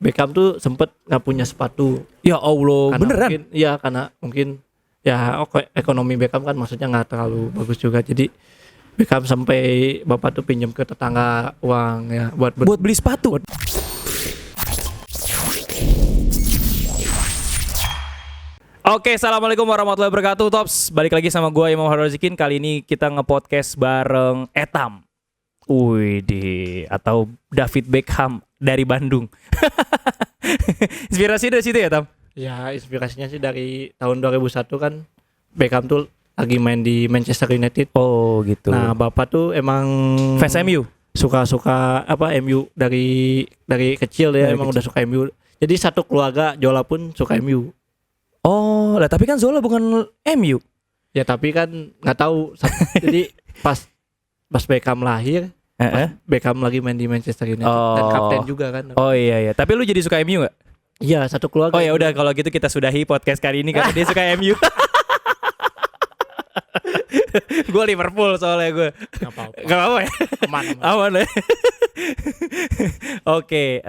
Beckham tuh sempet nggak punya sepatu. Ya Allah, Karena beneran? mungkin, iya karena mungkin ya ekonomi Beckham kan maksudnya nggak terlalu bagus juga. Jadi Beckham sampai bapak tuh pinjam ke tetangga uang ya buat Buat beli sepatu. Oke, assalamualaikum warahmatullahi wabarakatuh, Tops. Balik lagi sama gue Imam Harozikin. Kali ini kita nge-podcast bareng Etam. Widih, atau David Beckham dari Bandung. Inspirasi dari situ ya, Tam? Ya inspirasinya sih dari tahun 2001 kan Beckham tuh lagi main di Manchester United. Oh, gitu. Nah bapak tuh emang Fans MU? suka apa MU dari kecil ya, Dari emang kecil. udah suka MU. Jadi satu keluarga Jola pun suka MU. Oh, lah tapi kan Zola bukan MU. Ya tapi kan nggak tahu. Jadi pas Beckham lahir, Beckham lagi main di Manchester United dan Oh. kapten juga kan. Oh iya. Tapi lu jadi suka MU nggak? Iya satu keluarga. Oh ya udah, kalau gitu kita sudahi podcast kali ini karena dia suka MU. Gue Liverpool soalnya gue. Nggak apa-apa. Gak apa-apa ya? Aman. Aman ya. Oke,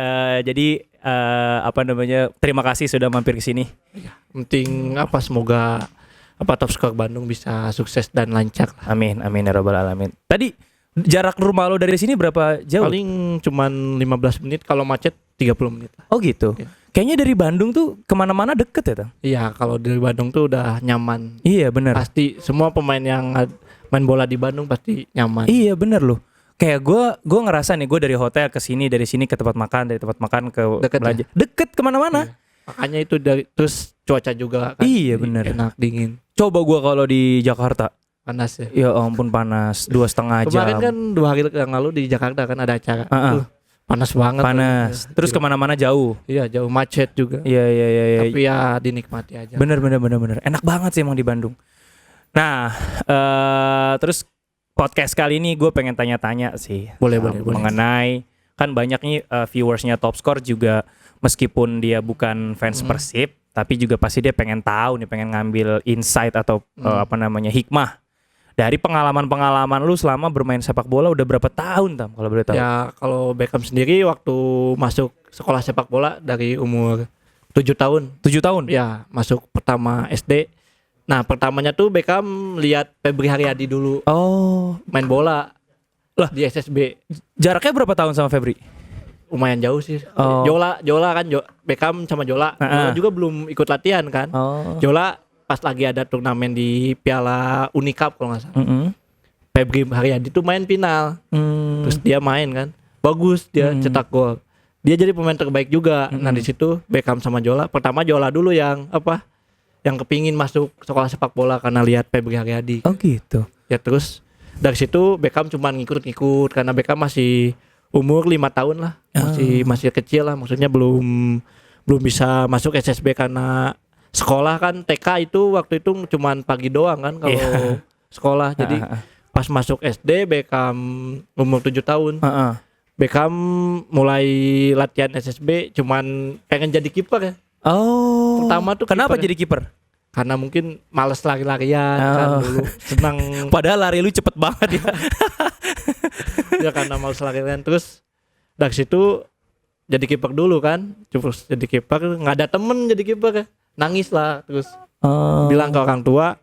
jadi apa namanya? Terima kasih sudah mampir ke sini. Penting apa semoga apa top skor Bandung bisa sukses dan lancar. Amin, amin ya rabbal alamin. Tadi jarak rumah lo dari sini berapa jauh? Paling cuman 15 menit, kalau macet 30 menit. Oh gitu. Iya. Kayaknya dari Bandung tuh kemana-mana deket ya, Tang? Iya, kalau dari Bandung tuh udah nyaman. Iya benar. Pasti semua pemain yang main bola di Bandung pasti nyaman. Iya benar loh. Kayak gue ngerasa nih, gue dari hotel ke sini, dari sini ke tempat makan, dari tempat makan ke Deket belanja. Deket kemana-mana. Iya. Makanya itu dari terus cuaca juga kan. Iya, jadi bener. Enak dingin, Coba gue kalau di Jakarta, panas ya. ya ampun panas, 2,5 jam. Kemarin kan 2 hari yang lalu di Jakarta kan ada acara. Uh-uh. Panas banget. Panas. Iya. Terus kemana-mana jauh. Iya jauh, macet juga. Iya. Tapi ya dinikmati aja. Bener. Enak banget sih emang di Bandung. Nah, terus podcast kali ini gue pengen tanya-tanya sih. Boleh. Mengenai, kan banyak nih viewersnya Top Score juga, meskipun dia bukan fans Persib, tapi juga pasti dia pengen tahu nih, pengen ngambil insight atau hikmah dari pengalaman-pengalaman lu selama bermain sepak bola. Udah berapa tahun, Tam, kalau boleh tahu? Ya kalau Beckham sendiri waktu masuk sekolah sepak bola dari umur 7 tahun. 7 tahun? Ya masuk pertama SD. Nah pertamanya tuh Beckham lihat Febri Haryadi dulu Oh, main bola Lah. di SSB. jaraknya berapa tahun sama Febri? Lumayan jauh sih. Oh. Jola kan Beckham sama Jola. Jola juga belum ikut latihan kan. Oh. Jola pas lagi ada turnamen di Piala Unicap kalau nggak salah. Febri Haryadi tuh main final. Terus dia main kan. Bagus, dia cetak gol. Dia jadi pemain terbaik juga. Nah di situ Beckham sama Jola. Pertama Jola dulu yang kepingin masuk sekolah sepak bola karena lihat Febri Haryadi. Oh gitu. Ya terus dari situ Beckham cuma ngikut karena Beckham masih umur 5 tahun lah. Masih kecil lah, maksudnya belum bisa masuk SSB karena sekolah kan TK itu waktu itu cuman pagi doang kan kalau sekolah. Jadi pas masuk SD Beckham umur 7 tahun. Beckham mulai latihan SSB cuman pengen jadi kiper ya. Oh. Pertama tuh kenapa kiper. jadi kiper? Karena mungkin males lari-larian kan dulu. Senang Padahal lari lu cepet banget ya. ya karena males larian. Terus dari situ jadi kiper dulu kan. Terus jadi kiper, nggak ada temen jadi kiper ya. Nangis lah terus bilang ke orang tua,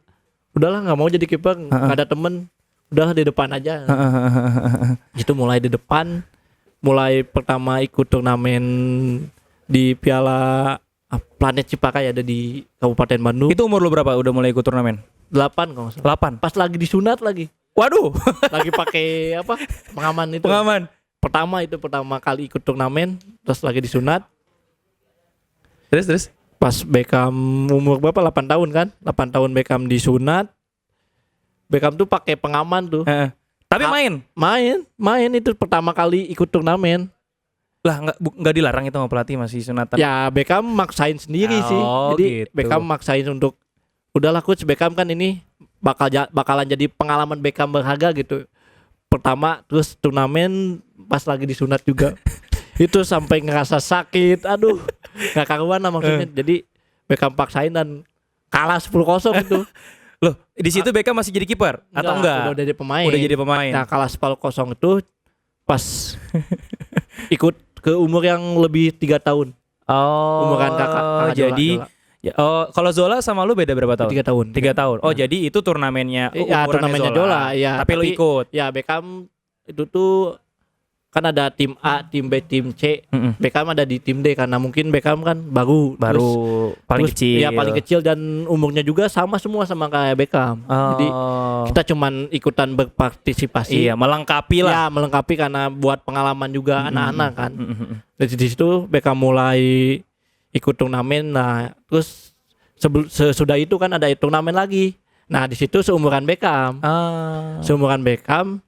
udahlah nggak mau jadi kiper, nggak ada temen, udahlah di depan aja. Itu mulai di depan, mulai pertama ikut turnamen di Piala Planet Cipakai ada di Kabupaten Bandung. Itu umur lu berapa udah mulai ikut turnamen? 8 kalau nggak salah. 8. Pas lagi disunat lagi. Waduh. Lagi pakai pengaman itu. Pengaman. Pertama kali ikut turnamen, terus lagi disunat. Terus. Pas Beckham umur berapa? 8 tahun kan? 8 tahun Beckham disunat. Beckham tuh pakai pengaman tuh. Tapi Main itu pertama kali ikut turnamen. Lah nggak dilarang itu sama pelatih, masih sunatan. Ya Beckham maksain sendiri sih. Jadi gitu. Beckham maksain untuk udahlah coach, Beckham kan ini bakalan jadi pengalaman Beckham berharga gitu. Pertama terus turnamen pas lagi disunat juga. Itu sampai ngerasa sakit. Aduh, nggak karuan lah maksudnya. Jadi Beckham paksain dan kalah 10-0 itu. Loh, di situ Beckham masih jadi kiper atau enggak? Udah jadi pemain. Udah jadi pemain. Nah, kalah 10-0 itu pas ikut ke umur yang lebih 3 tahun. Oh, Umuran kakak jadi Zola. ya, kalau Zola sama lu beda berapa tahun? 3 tahun. 3 tahun. Oh, jadi itu turnamennya Ya, umurannya turnamennya Zola, ya. Tapi lu ikut. Ya, Beckham itu tuh kan ada tim A, tim B, tim C. Beckham ada di tim D karena mungkin Beckham kan baru Paling kecil. Ya, paling kecil dan umurnya juga sama semua sama kayak Beckham. Jadi kita cuman ikutan berpartisipasi. Iya, melengkapi lah. Ya, melengkapi karena buat pengalaman juga anak-anak kan. Dari situ Beckham mulai ikut turnamen. Nah, terus sesudah itu kan ada turnamen lagi. Nah, di situ seumuran Beckham. Seumuran Beckham.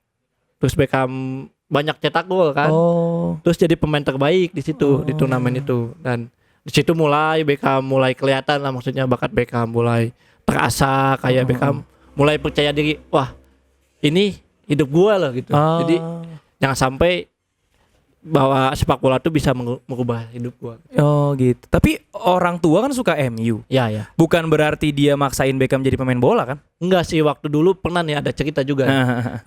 Terus Beckham banyak cetak gol kan. Terus jadi pemain terbaik di situ di turnamen itu. Dan di situ mulai Beckham mulai kelihatan lah, maksudnya bakat Beckham mulai terasa kayak Beckham mulai percaya diri. Wah, ini hidup gua loh gitu. Jadi jangan sampai bahwa sepak bola tuh bisa mengubah hidup gua. Oh gitu. Tapi orang tua kan suka MU. Ya, ya. Bukan berarti dia maksain Beckham jadi pemain bola kan? Enggak sih, waktu dulu pernah nih ada cerita juga.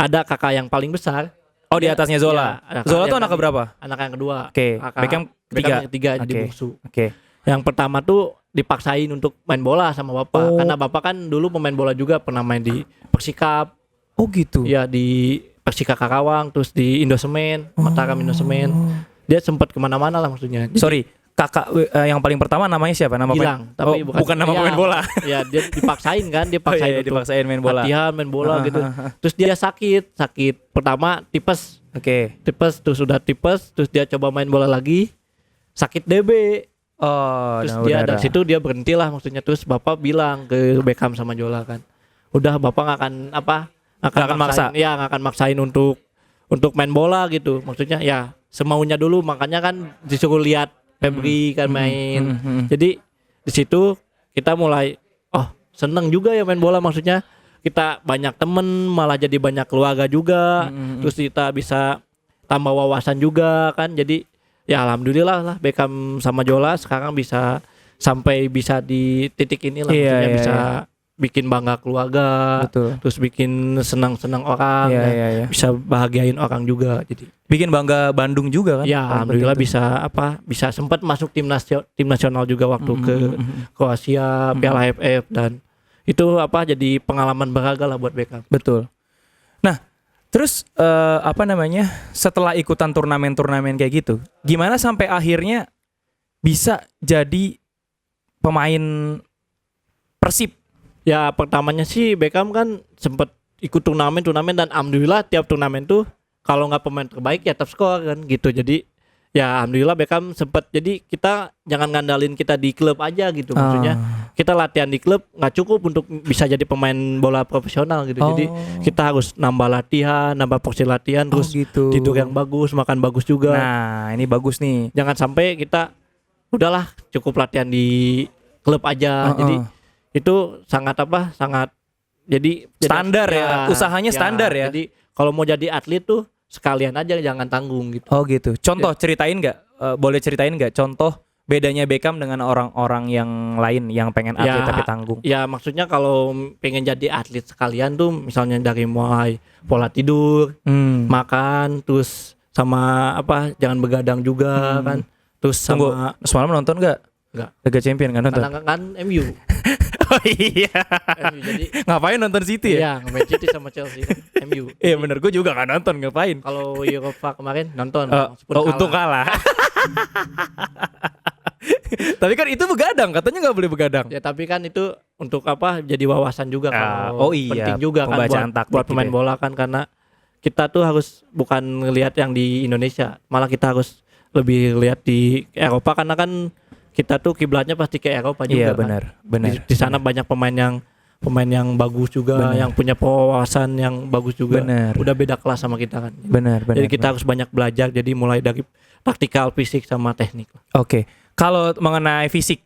Ada kakak yang paling besar. Oh, di atasnya Zola. Ya, Zola tuh anak keberapa? Anak yang kedua. Oke. Beckham ketiga. yang ketiga jadi bungsu. Oke. Yang pertama tuh dipaksain untuk main bola sama bapak. Karena bapak kan dulu pemain bola juga, pernah main di Persikap. Oh gitu. Ya, di Persika Karawang, terus di Indosemen, Mataram Indosemen. Dia sempat kemana-mana lah maksudnya. Jadi, Sorry, kakak yang paling pertama namanya siapa? Nama Gilang, tapi bukan nama pemain bola. Ya, dia dipaksain kan, Iya, dipaksain main bola. latihan main bola gitu. Terus dia sakit pertama tipes. Oke. Tipes, terus sudah tipes, terus dia coba main bola lagi, sakit DB. Oh, Terus dia dari situ dia berhenti lah maksudnya. Terus bapak bilang ke Beckham sama Zola kan, udah bapak nggak akan maksa. Ya, nggak akan maksain untuk main bola gitu. Maksudnya ya semaunya dulu. Makanya kan disuruh lihat Febri kan main. Jadi di situ kita mulai seneng juga ya main bola, maksudnya kita banyak temen, malah jadi banyak keluarga juga. Terus kita bisa tambah wawasan juga kan. Jadi ya alhamdulillah lah Beckham sama Zola sekarang bisa sampai bisa di titik ini lah, maksudnya bisa bikin bangga keluarga. Betul. Terus bikin senang-senang orang, bisa bahagiain orang juga. Jadi bikin bangga Bandung juga kan? ya alhamdulillah bisa sempat masuk tim nasional juga waktu ke Kroasia, Piala AFF, dan itu jadi pengalaman berharga lah buat Beckham. Betul. Nah, terus setelah ikutan turnamen-turnamen kayak gitu, gimana sampai akhirnya bisa jadi pemain Persib? Ya pertamanya sih Beckham kan sempat ikut turnamen dan alhamdulillah tiap turnamen tuh kalau nggak pemain terbaik ya top skor kan gitu. Jadi ya alhamdulillah Beckham sempat, jadi kita jangan ngandalin kita di klub aja gitu, maksudnya kita latihan di klub nggak cukup untuk bisa jadi pemain bola profesional gitu. Jadi kita harus nambah latihan, nambah porsi latihan, terus gitu. tidur yang bagus, makan bagus juga. Nah, ini bagus nih. Jangan sampai kita udahlah cukup latihan di klub aja. Jadi itu sangat jadi standar ya, usahanya standar ya. Jadi kalau mau jadi atlet tuh sekalian aja, jangan tanggung gitu. Oh gitu. Contoh ceritain nggak? Boleh ceritain nggak contoh bedanya Beckham dengan orang-orang yang lain yang pengen atlet tapi tanggung? Ya maksudnya kalau pengen jadi atlet sekalian tuh misalnya dari mulai pola tidur, makan, terus sama jangan begadang juga kan. Terus sama semalam nonton nggak? Nggak. Liga Champion kan nonton? Karena kan MU. Oh iya. MU, jadi ngapain nonton City ya? Iya, nge-match City sama Chelsea. MU. Iya bener, gue juga gak nonton, ngapain? Kalau Eropa kemarin nonton. Untung kalah. Tapi kan itu begadang, katanya nggak boleh begadang. Ya tapi kan itu untuk jadi wawasan juga penting juga kan buat pemain bola kan, karena kita tuh harus bukan ngelihat yang di Indonesia, malah kita harus lebih lihat di Eropa, karena kan kita tuh kiblatnya pasti ke Eropa juga. Iya kan? benar. Di sana banyak pemain yang bagus juga, yang punya wawasan yang bagus juga. Udah beda kelas sama kita kan. Benar. Jadi kita harus banyak belajar. Jadi mulai dari taktikal, fisik sama teknik. Oke. Kalau mengenai fisik,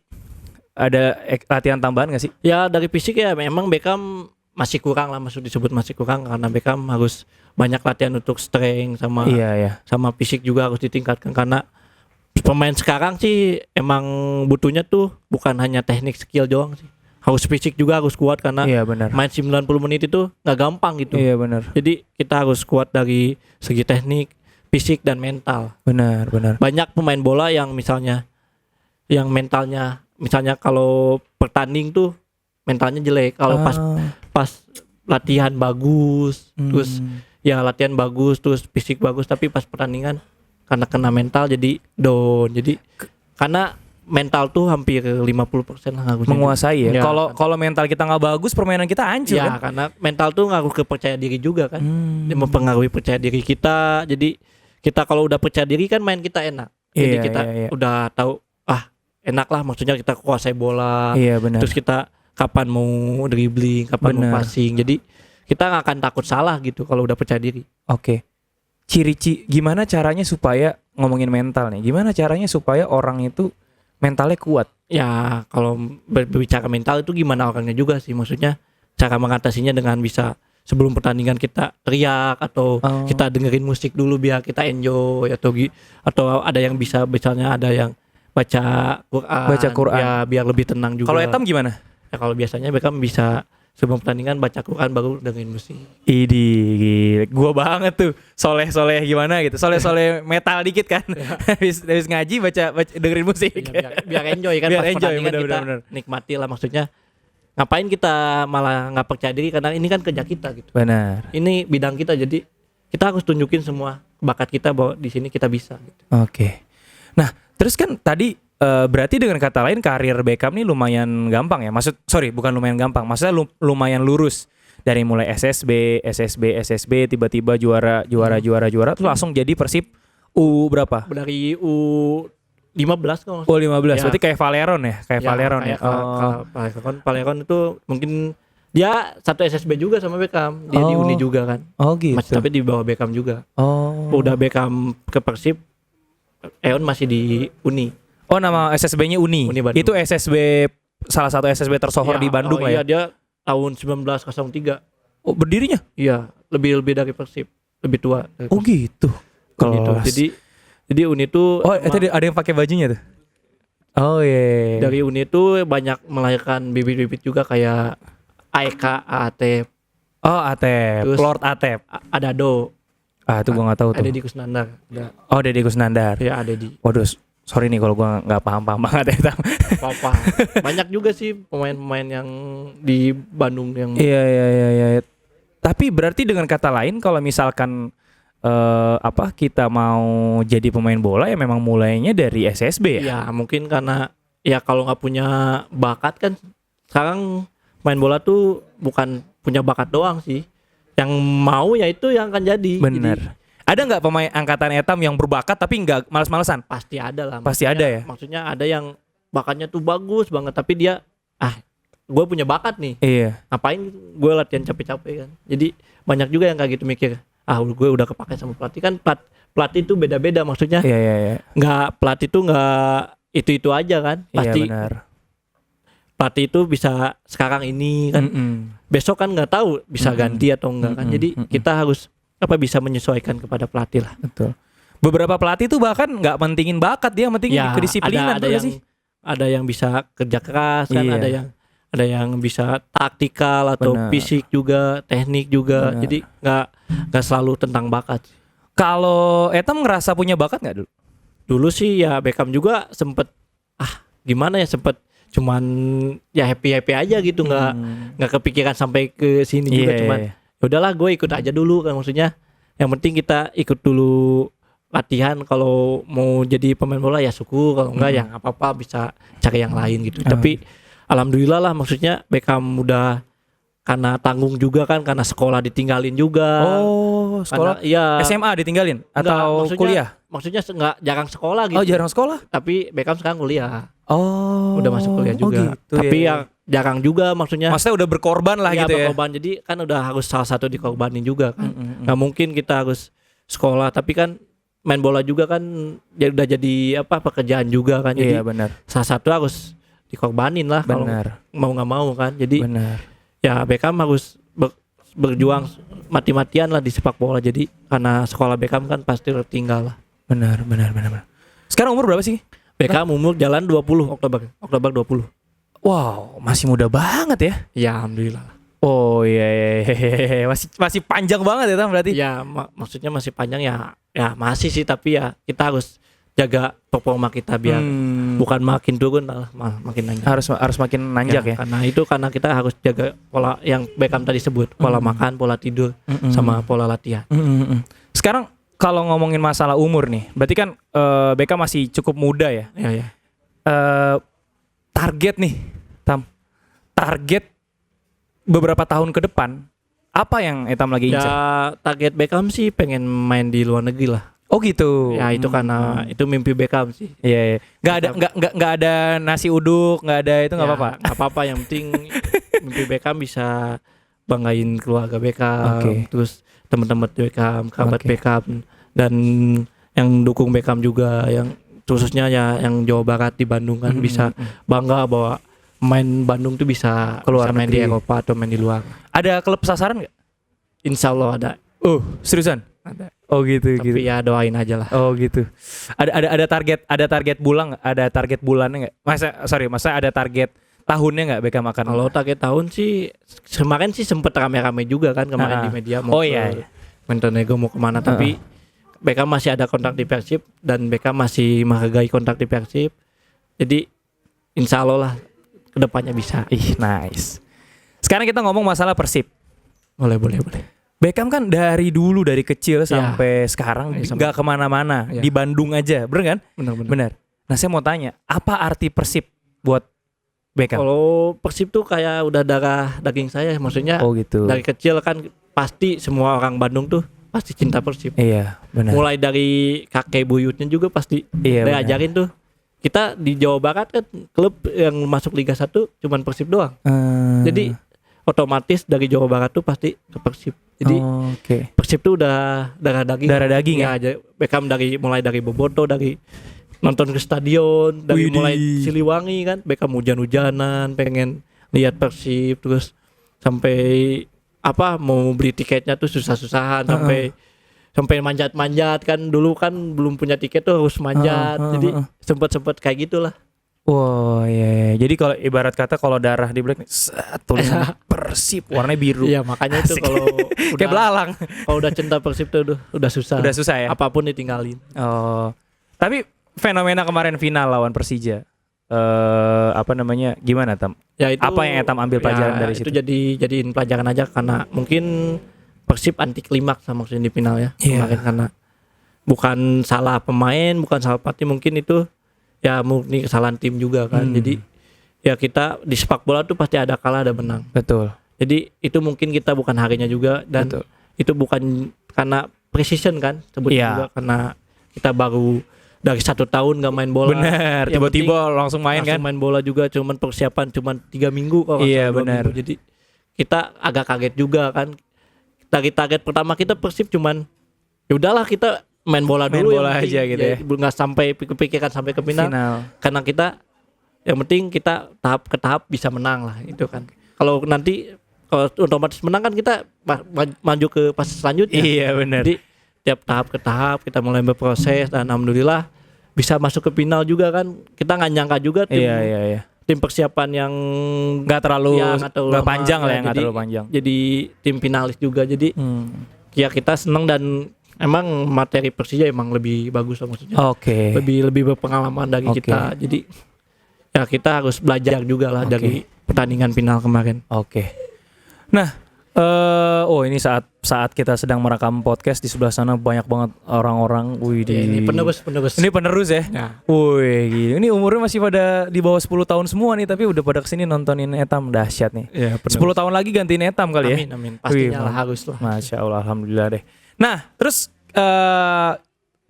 ada latihan tambahan nggak sih? Ya dari fisik ya memang Beckham masih kurang lah, disebut masih kurang, karena Beckham harus banyak latihan untuk strength sama sama fisik juga harus ditingkatkan, karena pemain sekarang sih emang butuhnya tuh bukan hanya teknik skill doang sih, harus fisik juga harus kuat, karena main 90 menit itu nggak gampang gitu. Iya benar. Jadi kita harus kuat dari segi teknik, fisik dan mental. Benar. Banyak pemain bola yang misalnya yang mentalnya, misalnya kalau pertanding tuh mentalnya jelek, kalau pas latihan bagus, terus ya latihan bagus, terus fisik bagus, tapi pas pertandingan karena kena mental jadi down. Jadi karena mental tuh hampir 50% lah ngaruhnya. Menguasai ya. Ya, Kalau mental kita nggak bagus, permainan kita hancur ya, kan. karena mental tuh ngaruh ke percaya diri juga kan. Dia mempengaruhi percaya diri kita. Jadi kita kalau udah percaya diri kan main kita enak. Jadi Iya, kita iya. udah tahu enak lah, maksudnya kita kuasai bola. Iya benar. Terus kita kapan mau dribbling, kapan Benar. mau passing. Jadi kita nggak akan takut salah gitu kalau udah percaya diri. Oke. Gimana caranya supaya ngomongin mental nih? Gimana caranya supaya orang itu mentalnya kuat? Ya kalau berbicara mental itu gimana orangnya juga sih, maksudnya cara mengatasinya dengan bisa sebelum pertandingan kita teriak atau kita dengerin musik dulu biar kita enjoy, atau ada yang bisa, misalnya ada yang baca Quran ya biar lebih tenang juga. Kalau Etam gimana? Ya kalau biasanya mereka bisa sebelum pertandingan baca Quran baru dengerin musik. Idi, gua banget tuh. Soleh gimana gitu. Soleh metal dikit kan. habis ngaji baca dengerin musik. Ya, biar enjoy kan, Biar pas enjoy, pertandingan kita bener. nikmati lah, maksudnya ngapain kita malah nggak percaya diri, karena ini kan kerja kita gitu. Benar. Ini bidang kita, jadi kita harus tunjukin semua bakat kita bahwa di sini kita bisa gitu. Oke. Nah, terus kan tadi berarti dengan kata lain karir Beckham nih lumayan gampang ya. Bukan lumayan gampang. Maksudnya lumayan lurus. Dari mulai SSB tiba-tiba juara terus langsung jadi Persib U berapa? Dari U15 kalau U15. Ya. Berarti kayak Valeron ya, Valeron ya. Valeron itu mungkin dia satu SSB juga sama Beckham. Dia di Uni juga kan. Oh gitu. Masih, tapi di bawah Beckham juga. Udah Beckham ke Persib, Eon masih di Uni. Oh, nama SSB-nya Uni. Bandung. Itu SSB, salah satu SSB tersohor di Bandung lah ya. Iya, dia tahun 1903. Oh, berdirinya? Iya, lebih dari Persib, lebih tua. Oh gitu. Gitu. Jadi Uni itu tadi ada yang pakai bajunya tuh. Oh iya. Dari Uni itu banyak melahirkan bibit-bibit juga kayak AEK, Atep. Oh, Atep. Terus Lord Atep. Ada Do. Itu gua enggak tahu tuh. Deddy Kusnandar. Oh, Deddy Kusnandar. Ya, Deddy. Waduh, sorry nih kalau gua nggak paham banget ya. Apa? Banyak juga sih pemain-pemain yang di Bandung yang Iya. Tapi berarti dengan kata lain kalau misalkan kita mau jadi pemain bola ya memang mulainya dari SSB ya. Ya, mungkin karena ya kalau nggak punya bakat kan, sekarang main bola tuh bukan punya bakat doang sih. Yang mau ya itu yang akan jadi. Bener. Jadi, ada nggak pemain angkatan Etam yang berbakat tapi nggak malas-malesan? pasti ada lah. Pasti ada ya. Maksudnya ada yang bakatnya tuh bagus banget, tapi dia gue punya bakat nih. Iya. Ngapain gue latihan capek-capek kan? Jadi banyak juga yang kayak gitu mikir. Gue udah kepake sama pelatih kan. Pelatih itu beda-beda, maksudnya. Iya. Nggak, pelatih itu nggak itu aja kan. Pasti. Iya benar. Pelatih itu bisa sekarang ini kan. Besok kan nggak tahu bisa ganti atau enggak kan. Jadi kita harus bisa menyesuaikan kepada pelatih lah. Betul. Beberapa pelatih tuh bahkan nggak mentingin bakat, dia mentingin Ya, kedisiplinan ada yang sih. Ada yang bisa kerja keras kan, Iya. ada yang bisa taktikal atau Benar. fisik juga, teknik juga. Benar. Jadi nggak selalu tentang bakat. Kalau Etam ngerasa punya bakat nggak dulu? Dulu sih ya Beckham juga sempet gimana ya, sempet cuman ya happy aja gitu, nggak kepikiran sampai ke sini juga, cuman ya udahlah gue ikut aja dulu kan, maksudnya yang penting kita ikut dulu latihan, kalau mau jadi pemain bola ya syukur, kalau enggak ya nggak apa-apa, bisa cari yang lain gitu. Tapi alhamdulillah lah, maksudnya Beckham udah, karena tanggung juga kan, karena sekolah ditinggalin juga. Oh, sekolah. Ya SMA ditinggalin atau kuliah? Maksudnya nggak, jarang sekolah gitu. Oh, jarang sekolah. Tapi Beckham sekarang kuliah. Oh. Udah masuk kuliah juga. Gitu, tapi ya jarang juga, maksudnya. Maksudnya udah berkorban lah gitu ya. Berkorban, jadi kan udah harus salah satu dikorbanin juga kan. Nggak mungkin kita harus sekolah, tapi kan main bola juga kan ya udah jadi pekerjaan juga kan. Jadi benar. salah satu harus dikorbanin lah kalau mau nggak mau kan. Jadi ya Beckham harus berjuang mati-matian lah di sepak bola. Jadi karena sekolah Beckham kan pasti tertinggal lah. Benar. Sekarang umur berapa sih? Beckham umur jalan 20 Oktober 20. Wow, masih muda banget ya. Ya alhamdulillah. Oh iya. Masih panjang banget ya Tam berarti. Ya maksudnya masih panjang ya masih sih, tapi ya kita harus jaga performa kita biar bukan makin turun malah makin nanjak. Harus makin nanjak ya. Karena kita harus jaga pola yang Beckham tadi sebut, pola makan, pola tidur, sama pola latihan. Sekarang kalau ngomongin masalah umur nih, berarti kan Beckham masih cukup muda ya. Iya. Target nih, target beberapa tahun ke depan, apa yang Etam lagi incar? Ya target Beckham sih pengen main di luar negeri lah. Oh gitu. Ya itu karena itu mimpi Beckham sih. Iya. Nggak ada nasi uduk, nggak ada itu nggak apa-apa. Nggak apa-apa, yang penting mimpi Beckham bisa banggain keluarga Beckham, terus teman-teman Beckham, kerabat Beckham, dan yang dukung Beckham juga, yang khususnya ya yang Jawa Barat di Bandung kan bisa bangga bahwa main Bandung tuh bisa keluar, main di Eropa atau main di luar. Ada klub sasaran nggak? Insya Allah ada. Seriusan? Ada. Oh gitu. Tapi ya doain aja lah. Oh gitu. Ada target bulan nggak? Ada target bulannya nggak? Masa ada target tahunnya nggak Beckham akan? Kalau target tahun sih kemarin sih sempet rame-rame juga kan kemarin di media mau ke Montenegro mau kemana, tapi Beckham masih ada kontrak di Persib dan Beckham masih menghargai kontrak di Persib. Jadi insya Allah lah kedepannya bisa. Nice. Sekarang kita ngomong masalah Persib. Boleh. Beckham kan dari dulu, dari kecil sampai sekarang nggak kemana-mana, di Bandung aja, bener kan? Bener. Nah saya mau tanya, apa arti Persib buat Beckham? Kalau Persib tuh kayak udah darah daging saya, maksudnya gitu. Dari kecil kan pasti semua orang Bandung tuh pasti cinta Persib. Iya, benar. Mulai dari kakek buyutnya juga pasti diajarin tuh. Kita di Jawa Barat kan klub yang masuk Liga 1 cuman Persib doang. Jadi otomatis dari Jawa Barat tuh pasti ke Persib. Jadi Persib tuh udah darah daging ya. Beckham mulai dari Boboto, dari nonton ke stadion, dari mulai Siliwangi kan, Beckham hujan-hujanan pengen lihat Persib, terus sampai mau beli tiketnya tuh susah-susahan, sampai manjat-manjat kan, dulu kan belum punya tiket tuh harus manjat. Jadi sempet kayak gitulah. Wow, iya. Jadi kalau ibarat kata kalau darah di black tulisan Persib warnanya biru. Iya, makanya itu kalau kayak belalang. Kalau udah cinta Persib tuh udah susah. Udah susah ya. Apapun ditinggalin. Tapi fenomena kemarin final lawan Persija. Gimana Tam? Ya, itu, apa yang Etam ambil pelajaran dari situ? Itu jadiin pelajaran aja, karena mungkin Persib anti klimaks sama maksudnya di final ya. Kemarin karena bukan salah pemain, bukan salah pelatih, mungkin itu ya murni kesalahan tim juga kan. Jadi ya kita di sepak bola tuh pasti ada kalah ada menang. Betul. Jadi itu mungkin kita bukan harinya juga, dan itu bukan karena precision kan sebutnya juga, karena kita baru dari 1 tahun gak main bola. Bener, tiba-tiba langsung main kan. Main bola juga cuman persiapan cuman 3 minggu kalau benar. Jadi kita agak kaget juga kan. Target pertama kita Persib cuman ya udahlah kita main bola dulu aja gitu ya. Nggak sampai pikir-pikirkan sampai ke final. Karena kita yang penting kita tahap ke tahap bisa menang lah itu kan. Kalau nanti otomatis menang kan kita maju ke fase selanjutnya. Iya benar. Jadi tiap tahap ke tahap kita mulai berproses, dan alhamdulillah bisa masuk ke final juga kan. Kita nggak nyangka juga tim persiapan yang nggak terlalu nggak panjang lah, nggak terlalu panjang. Jadi tim finalis juga. Jadi ya kita senang, dan emang materi Persija emang lebih bagus lah maksudnya. Lebih berpengalaman dari kita. Jadi ya kita harus belajar juga lah dari pertandingan final kemarin. Nah, ini saat kita sedang merekam podcast, di sebelah sana banyak banget orang-orang. Ini penerus. Ini penerus ya. Gini. Ini umurnya masih pada di bawah 10 tahun semua nih, tapi udah pada kesini nontonin Etam, dahsyat nih. 10 tahun lagi gantiin Etam kali ya. Amin. Pastinya lah, harus lah. Masya Allah, alhamdulillah deh. Nah, terus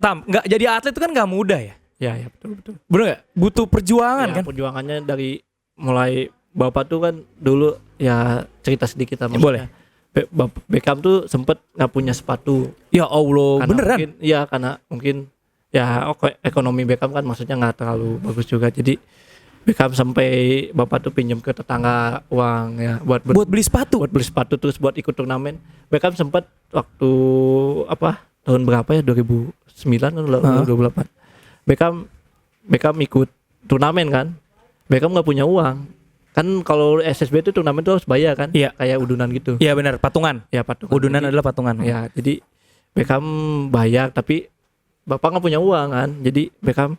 Tam, nggak jadi atlet itu kan nggak mudah ya? Ya betul. Bener nggak? Butuh perjuangan kan? Perjuangannya dari mulai bapak tuh kan dulu, ya cerita sedikit sama. Boleh. Beckham tuh sempet nggak punya sepatu. Ya Allah, beneran? Karena mungkin ekonomi Beckham kan maksudnya nggak terlalu bagus juga. Jadi Beckham sampai bapak tuh pinjam ke tetangga uang ya buat beli sepatu. Buat beli sepatu, terus buat ikut turnamen. Beckham sempat waktu tahun berapa ya, 2009 atau 2008. Beckham ikut turnamen kan. Beckham nggak punya uang. Kan kalau SSB itu turnamen tuh harus bayar kan? Kayak udunan gitu. Iya benar, patungan. Ya patungan. Udunan adalah patungan. Ya, jadi Beckham bayar, tapi bapak nggak punya uang kan, jadi Beckham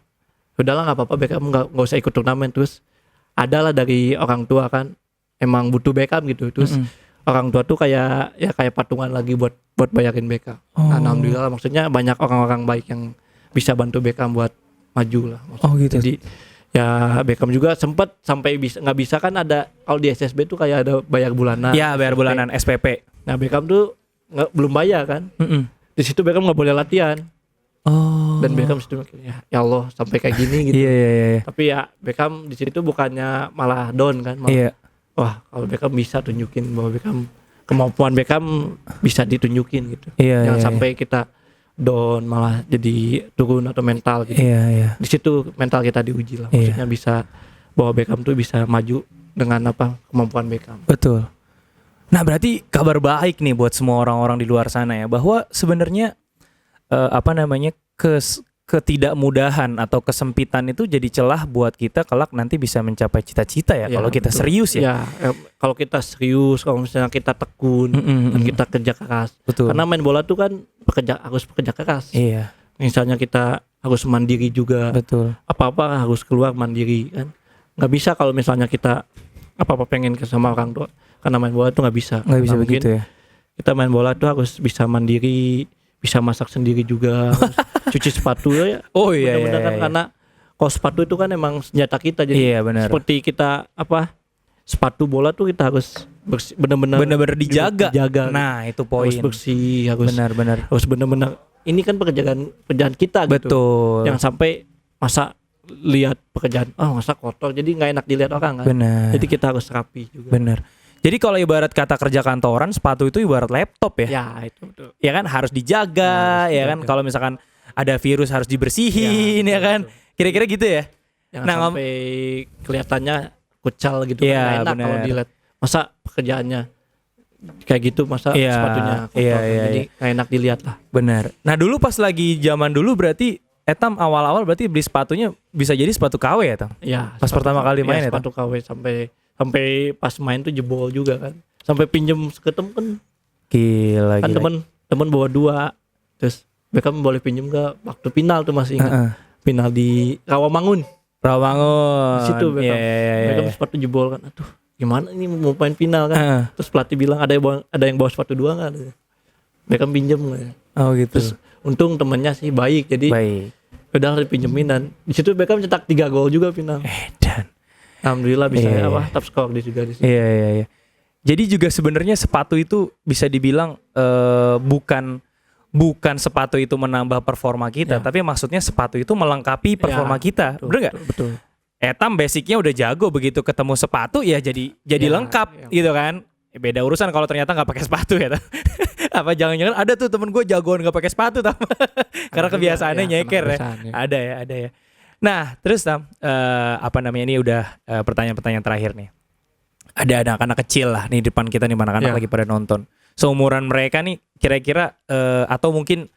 udahlah nggak apa-apa, Beckham nggak usah ikut turnamen. Terus adalah dari orang tua kan emang butuh Beckham gitu, terus orang tua tuh kayak patungan lagi buat bayarin Beckham. Nah, alhamdulillah, maksudnya banyak orang-orang baik yang bisa bantu Beckham buat maju lah maksudnya. Gitu. Jadi ya Beckham juga sempat sampai nggak bisa kan, ada kalau di SSB tuh kayak ada bayar bulanan. Ya, bayar bulanan SPP. Nah, Beckham tuh belum bayar kan. Di situ Beckham nggak boleh latihan. Dan Beckham situ mikir, ya Allah sampai kayak gini gitu. Iya. Tapi ya Beckham di situ bukannya malah down kan, malah, Iya. wah kalau Beckham bisa tunjukin bahwa kemampuan Beckham bisa ditunjukin gitu. Iya, Jangan iya, sampai kita down malah jadi turun atau mental gitu. Iya. Di situ mental kita diuji lah. Maksudnya bisa bahwa Beckham tuh bisa maju dengan kemampuan Beckham. Betul. Nah, berarti kabar baik nih buat semua orang-orang di luar sana ya, bahwa sebenarnya ketidakmudahan atau kesempitan itu jadi celah buat kita kelak nanti bisa mencapai cita-cita ya, kalau kita betul. serius ya. Kalau kita serius, kalau misalnya kita tekun dan kita kerja keras. Betul. Karena main bola tuh kan harus bekerja keras. Iya. Misalnya kita harus mandiri juga. Betul. Apa-apa harus keluar mandiri kan. Nggak bisa kalau misalnya kita apa-apa pengen ke sama orang tua. Karena main bola tuh nggak bisa. Nggak bisa Nah, begitu ya. Kita main bola tuh harus bisa mandiri, bisa masak sendiri juga, harus cuci sepatu ya. Oh iya. Benar-benar kan, karena kalau sepatu itu kan emang senjata kita. Jadi Iya, benar. seperti kita sepatu bola tuh kita harus benar-benar dijaga. Nah, itu poin. Harus bersih, harus benar. harus benar-benar. Ini kan pekerjaan kita gitu. Betul. Jangan sampai masa lihat pekerjaan, masa kotor, jadi nggak enak dilihat orang kan. Benar. Jadi kita harus rapi juga. Benar. Jadi kalau ibarat kata kerja kantoran, sepatu itu ibarat laptop ya. Ya, itu betul. Ya kan, harus dijaga, ya kan. Kalau misalkan ada virus harus dibersihin, ya kan. Betul. Kira-kira gitu ya. Jangan sampai kelihatannya kucal gitu, Iya, kan enak bener. kalau dilihat. Masa pekerjaannya kayak gitu, masa sepatunya kotor, jadi nggak enak dilihat lah. Benar. Nah, dulu pas lagi zaman dulu berarti Etam awal-awal berarti beli sepatunya bisa jadi sepatu KW ya, Tam? Ya, Pas pertama kali main ya, sepatu KW sampai pas main tuh jebol juga kan. Sampai pinjem ke temen. Gila. Kan temen bawa 2. Terus Beckham boleh pinjem gak? Waktu final tuh masih ingat. Final di Rawamangun. Rawamangun. Di situ Beckham. Iya. Beckham sepatu jebol kan. Aduh, gimana ini mau main final kan? Terus pelatih bilang ada yang bawa sepatu 2 kan? Beckham pinjem kan. Oh gitu. Terus untung temennya sih baik, jadi udah dipinjemin, dan di situ Beckham cetak 3 gol juga final. Dan alhamdulillah bisa top skor juga di situ. Iya. Jadi juga sebenarnya sepatu itu bisa dibilang bukan sepatu itu menambah performa kita, tapi maksudnya sepatu itu melengkapi performa kita. Bener nggak? Betul. Etam basicnya udah jago, begitu ketemu sepatu ya jadi lengkap gitu kan. Beda urusan kalau ternyata nggak pakai sepatu ya. Apa jangan-jangan ada tuh temen gue jagoan nggak pakai sepatu, Tam. Karena kebiasaannya nyeker ya. Ada ya. Nah, terus Tam, ini udah pertanyaan-pertanyaan terakhir nih. Ada anak-anak kecil lah nih depan kita nih, anak-anak lagi pada nonton. Seumuran mereka nih kira-kira atau mungkin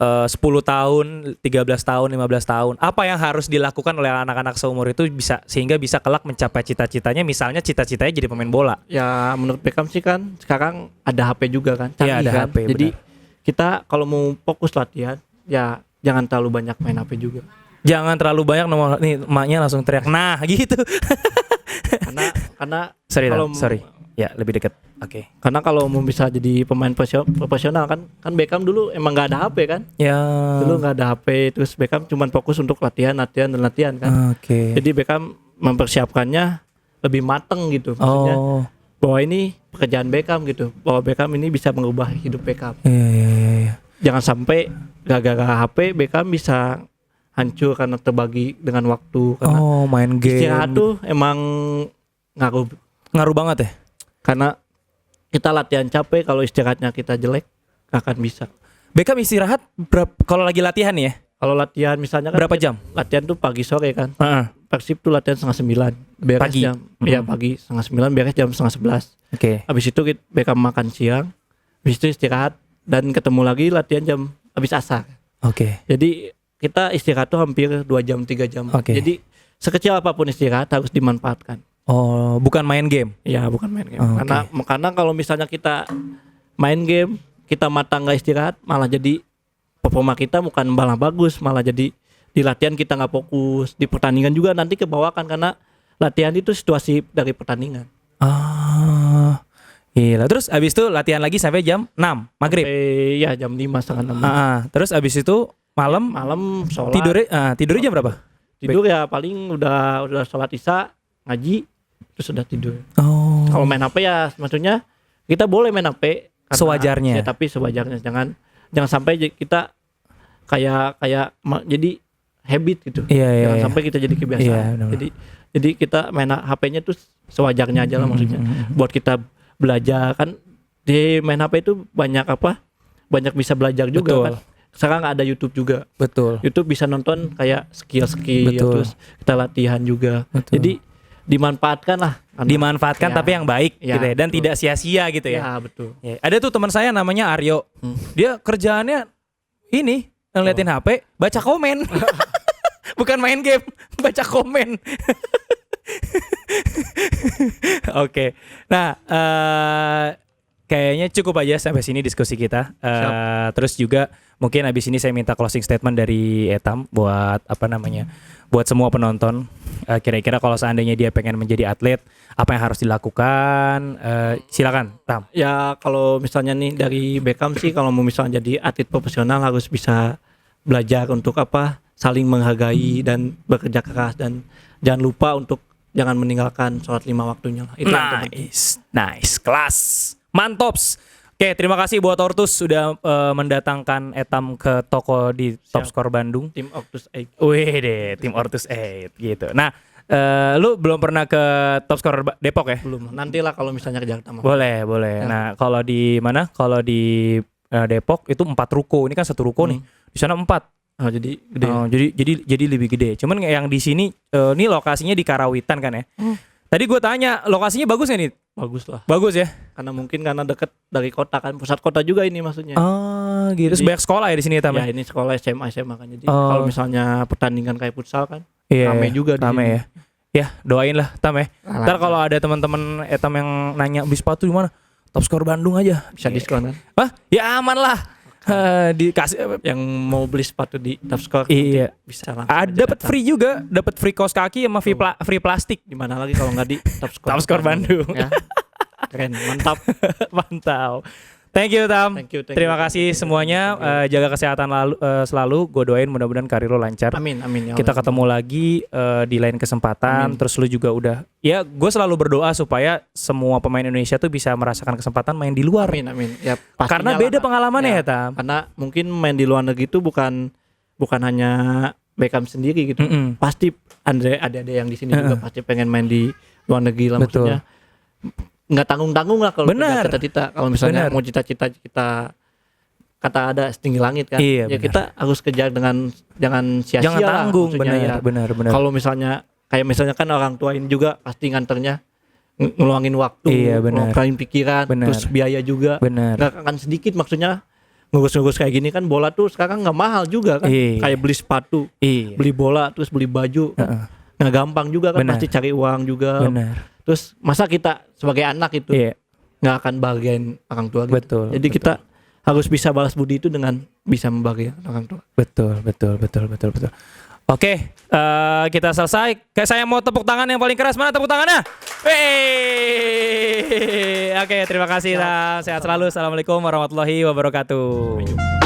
10 tahun, 13 tahun, 15 tahun. Apa yang harus dilakukan oleh anak-anak seumur itu sehingga bisa kelak mencapai cita-citanya, misalnya cita-citanya jadi pemain bola? Ya menurut Beckham sih kan sekarang ada HP juga kan, canggih ada kan. HP, jadi benar. Kita kalau mau fokus latihan ya jangan terlalu banyak main HP juga. Jangan terlalu banyak nomor, nih emaknya langsung teriak. Nah gitu. karena sorry. Ya lebih dekat. Oke. Karena kalau mau bisa jadi pemain profesional kan Beckham dulu emang nggak ada HP kan. Ya. Dulu nggak ada HP, terus Beckham cuma fokus untuk latihan kan. Oke. Jadi Beckham mempersiapkannya lebih mateng gitu, maksudnya bahwa ini pekerjaan Beckham gitu, bahwa Beckham ini bisa mengubah hidup Beckham. Iya. Jangan sampai gara-gara HP Beckham bisa hancur karena terbagi dengan waktu. Karena main game. Istirahat tuh emang ngaruh banget ya. Karena kita latihan capek, kalau istirahatnya kita jelek gak akan bisa. Beckham istirahat berapa kalau lagi latihan ya? Kalau latihan misalnya kan berapa jam? Latihan tuh pagi sore kan. Persib tuh latihan 8:30, beres pagi. jam pagi 8:30, beres jam 10:30. Oke. Habis itu Beckham makan siang, habis itu istirahat dan ketemu lagi latihan jam habis asar. Oke. Jadi kita istirahat tuh hampir 2 jam 3 jam. Jadi sekecil apapun istirahat harus dimanfaatkan. Bukan main game. Ya, bukan main game. Karena kalau misalnya kita main game, kita mata nggak istirahat, malah jadi performa kita bukan malah bagus, malah jadi di latihan kita nggak fokus, di pertandingan juga nanti kebawakan karena latihan itu situasi dari pertandingan. Gila. Terus abis itu latihan lagi sampai jam 6 maghrib. Ya jam 5 setengah 6. Terus abis itu malam sholat. Tidurnya jam berapa? Tidur ya paling udah sholat isya, ngaji, terus udah tidur. Kalau main HP ya maksudnya kita boleh main HP sewajarnya. Ya, tapi sewajarnya, jangan sampai kita kayak jadi habit gitu. Jangan sampai kita jadi kebiasaan. Jadi kita main HP-nya tuh sewajarnya aja lah maksudnya. Buat kita belajar kan di main HP itu banyak bisa belajar juga. Betul. Kan sekarang ada YouTube juga. Betul. YouTube bisa nonton kayak skill terus kita latihan juga. Betul. Jadi dimanfaatkan lah. Dimanfaatkan tapi yang baik gitu ya, dan betul. Tidak sia-sia gitu ya. Ya betul. Ya, ada tuh teman saya namanya Aryo. Dia kerjaannya ini ngeliatin HP, baca komen. Bukan main game, baca komen. Oke. Nah, kayaknya cukup aja sampai sini diskusi kita. Terus juga mungkin abis ini saya minta closing statement dari Etam buat buat semua penonton. Kira-kira kalau seandainya dia pengen menjadi atlet, apa yang harus dilakukan? Silakan, Tam. Ya kalau misalnya nih dari Beckham sih, kalau mau misalnya jadi atlet profesional harus bisa belajar untuk saling menghargai dan bekerja keras, dan jangan lupa untuk jangan meninggalkan sholat 5 waktunya lah. Itu nice, kelas, mantops. Oke, terima kasih buat Ortus sudah mendatangkan Etam ke toko di Top Score Bandung. Tim Ortus 8. Wih deh, tim Ortus 8 gitu. Nah, lu belum pernah ke Top Score Depok ya? Belum. Nantilah kalau misalnya ke Jakarta. Boleh. Ya. Nah, kalau di mana? Kalau di Depok itu 4 ruko. Ini kan 1 ruko nih. Di sana 4. Oh, jadi gede. Jadi lebih gede. Cuman yang di sini ini lokasinya di Karawitan kan ya. Tadi gue tanya, lokasinya bagus gak nih? Bagus lah. Bagus ya? Karena dekat dari kota kan, pusat kota juga ini maksudnya. Gitu. Terus banyak sekolah ya di sini ya, Tam? Ya, ini sekolah SMA kan. Jadi kalau misalnya pertandingan kayak futsal kan, rame juga di sini. Ya. Ya, doain lah, Tam ya. Ntar kalau ada teman-teman Etam yang nanya beli sepatu di mana? Top Score Bandung aja. Bisa diskon kan? Ya aman lah. Dikasih yang mau beli sepatu di Top Score bisa langsung. Dapat free juga, dapat free kaos kaki sama free plastik. Di mana lagi kalau nggak di Top Score? Top Score Bandung. Ya. Keren, mantap. Thank you, Tam. Thank you. Terima kasih semuanya. Jaga kesehatan selalu. Gue doain mudah-mudahan karir lo lancar. Amin. Ya kita ketemu lagi di lain kesempatan. Amin. Terus lo juga udah. Ya, gue selalu berdoa supaya semua pemain Indonesia tuh bisa merasakan kesempatan main di luar. Amin. Ya, karena beda pengalamannya ya, Tam. Karena mungkin main di luar negeri itu bukan hanya Beckham sendiri gitu. Pasti ada yang di sini juga pasti pengen main di luar negeri lah. Maksudnya nggak tanggung-tanggung lah kalau cita-cita. Kalau misalnya mau cita-cita kita kata ada setinggi langit kan. Iya, kita harus kejar dengan jangan sia-sia. Jangan tanggung, lah, benar. Kalau misalnya kan orang tua ini juga pasti nganternya ngeluangin waktu, ngeluangin pikiran, terus biaya juga. Nggak akan sedikit maksudnya. Ngurus-ngurus kayak gini kan, bola tuh sekarang nggak mahal juga kan. Kayak beli sepatu, beli bola, terus beli baju. Nggak gampang juga kan, pasti cari uang juga. Terus masa kita sebagai anak itu nggak akan bahagiain orang tua gitu. Jadi kita harus bisa balas budi itu dengan bisa membahagiakan orang tua. Betul. Oke, kita selesai. Kayak saya mau tepuk tangan yang paling keras. Mana tepuk tangannya? Oke, terima kasih. Sehat selalu. Assalamualaikum warahmatullahi wabarakatuh.